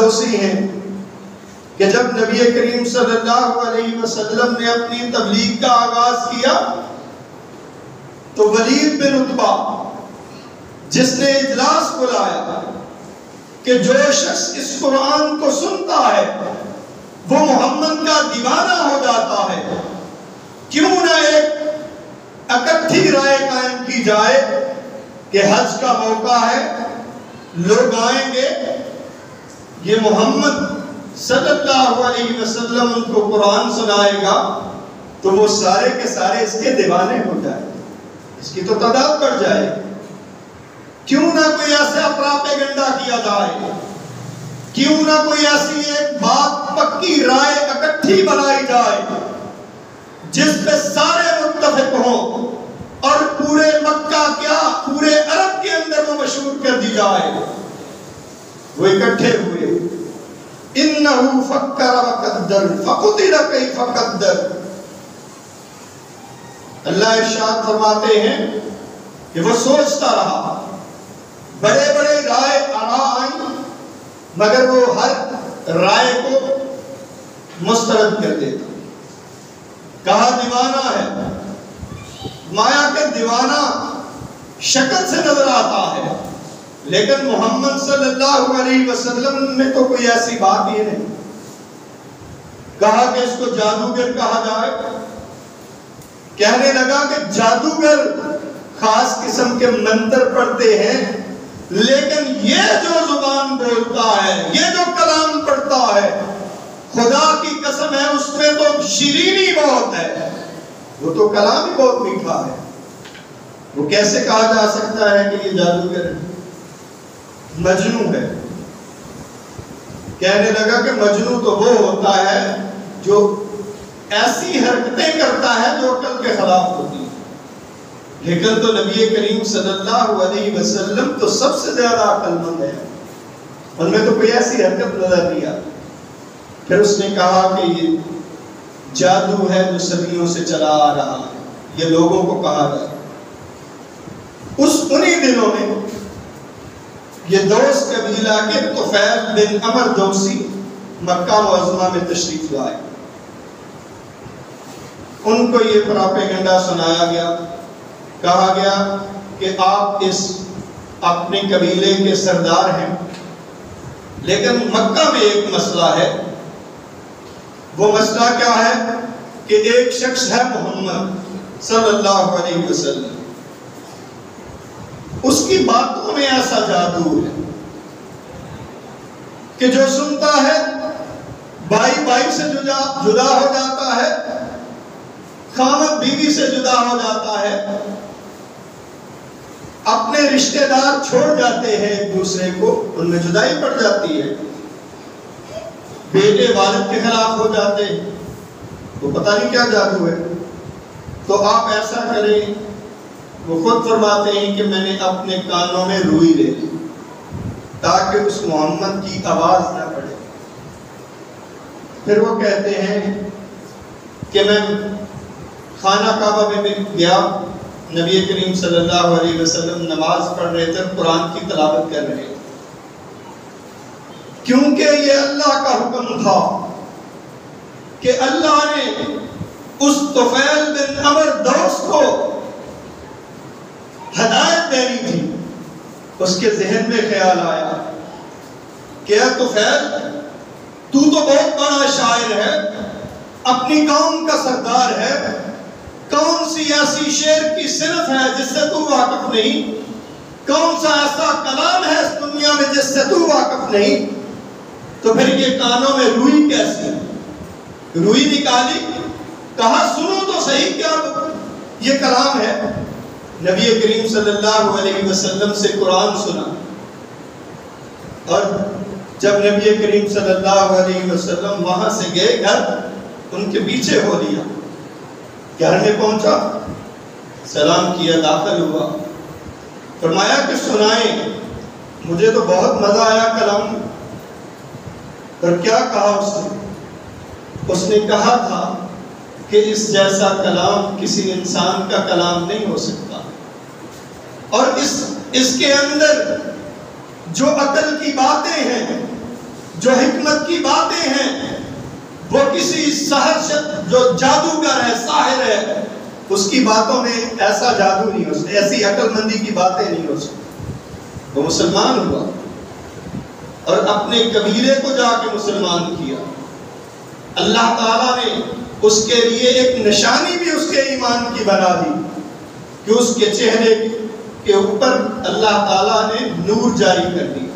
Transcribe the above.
دوسی ہیں کہ جب نبی کریم صلی اللہ علیہ وسلم نے اپنی تبلیغ کا آغاز کیا تو ولید بن عتبہ جس نے اجلاس بلایا کہ جو شخص اس قرآن کو سنتا ہے وہ محمد کا دیوانہ ہو جاتا ہے، کیوں نہ ایک اکٹھی رائے قائم کی جائے کہ حج کا موقع ہے، لوگ آئیں گے، یہ محمد صلی اللہ علیہ وسلم ان کو قرآن سنائے گا تو وہ سارے کے سارے اس کے دیوانے ہو جائیں، اس کی تو تعداد بڑھ جائے، کیوں نہ کوئی ایسا پراپیگنڈا کیا جائے، کیوں نہ کوئی ایسی ایک بات پکی رائے اکٹھی بنائی جائے جس پہ سارے متفق ہوں اور پورے مکہ کیا پورے عرب کے اندر وہ مشہور کر دی جائے۔ وہ اکٹھے ہوئے، انہو فکر وقدر فقدر کیف قدر۔ اللہ ارشاد فرماتے ہیں کہ وہ سوچتا رہا، بڑے بڑے رائے آراء آئیں مگر وہ ہر رائے کو مسترد کر دیتا، کہا دیوانہ ہے، مایا کہ دیوانہ شکل سے نظر آتا ہے لیکن محمد صلی اللہ علیہ وسلم میں تو کوئی ایسی بات ہی نہیں۔ کہا کہ اس کو جادوگر کہا جائے، کہنے لگا کہ جادوگر خاص قسم کے منتر پڑھتے ہیں لیکن یہ جو زبان بولتا ہے، یہ جو کلام پڑھتا ہے، خدا کی قسم ہے اس میں تو شیرینی بہت ہے، وہ تو کلام ہی بہت میٹھا ہے، وہ کیسے کہا جا سکتا ہے کہ یہ جادوگر ہے، مجنون ہے۔ کہنے لگا کہ مجنون تو وہ ہوتا ہے جو ایسی حرکتیں کرتا ہے جو عقل کے خلاف ہوتی ہیں، لیکن تو نبی کریم صلی اللہ علیہ وسلم تو سب سے زیادہ عقل مند ہے، ان میں تو کوئی ایسی حرکت نظر نہیں آتی۔ پھر اس نے کہا کہ یہ جادو ہے جو صدیوں سے چلا آ رہا ہے، یہ لوگوں کو کہا جائے۔ انہی دنوں میں یہ دوس قبیلہ کے طفیل بن عمر دوسی مکہ معظمہ میں تشریف لائے، ان کو یہ پراپیگنڈا سنایا گیا، کہا گیا کہ آپ اس اپنے قبیلے کے سردار ہیں لیکن مکہ میں ایک مسئلہ ہے، وہ مسئلہ کیا ہے کہ ایک شخص ہے محمد صلی اللہ علیہ وسلم، اس کی باتوں میں ایسا جادو ہے کہ جو سنتا ہے بھائی بھائی سے جدا ہو جاتا ہے، خامد بیوی سے جدا ہو جاتا ہے، اپنے رشتہ دار چھوڑ جاتے ہیں ایک دوسرے کو، ان میں جدائی پڑ جاتی ہے، بیٹے والد کے خلاف ہو جاتے ہیں، تو پتہ نہیں کیا جادو ہے۔ تو آپ ایسا کریں، وہ خود فرماتے ہیں کہ میں نے اپنے کانوں میں روئی لے لی تاکہ اس محمد کی آواز نہ پڑے۔ پھر وہ کہتے ہیں کہ میں خانہ کعبہ میں گیا، نبی کریم صلی اللہ علیہ وسلم نماز پڑھ رہے تھے، قرآن کی تلاوت کر رہے تھے، کیونکہ یہ اللہ کا حکم تھا کہ اللہ نے اس طفیل بن عمر دوس کو ہدایت دینی تھی۔ اس کے ذہن میں خیال آیا کہ اے طفیل، تو بہت بڑا شاعر ہے، اپنی قوم کا سردار ہے، کون سی ایسی شعر کی صنف ہے جس سے تو واقف نہیں، کون سا ایسا کلام ہے اس دنیا میں جس سے تو واقف نہیں، تو پھر یہ کانوں میں روئی کیسی؟ روئی نکالی، کہا سنو تو صحیح کیا یہ کلام ہے۔ نبی کریم صلی اللہ علیہ وسلم سے قرآن سنا، اور جب نبی کریم صلی اللہ علیہ وسلم وہاں سے گئے گھر، ان کے پیچھے ہو لیا، گھر میں پہنچا، سلام کیا، داخل ہوا، فرمایا کہ سنائیں، مجھے تو بہت مزہ آیا کلام میں۔ پر کیا کہا اس نے کہا تھا کہ اس جیسا کلام کسی انسان کا کلام نہیں ہو سکتا، اور اس کے اندر جو عقل کی باتیں ہیں، جو حکمت کی باتیں ہیں وہ کسی سحر جو جادوگر ہے، ساحر ہے، اس کی باتوں میں ایسا جادو نہیں ہو سکتا، ایسی عقل مندی کی باتیں نہیں ہو سکتی۔ وہ مسلمان ہوا اور اپنے قبیلے کو جا کے مسلمان کیا۔ اللہ تعالیٰ نے اس کے لیے ایک نشانی بھی اس کے ایمان کی بنا دی کہ اس کے چہرے کے اوپر اللہ تعالیٰ نے نور جاری کر دی۔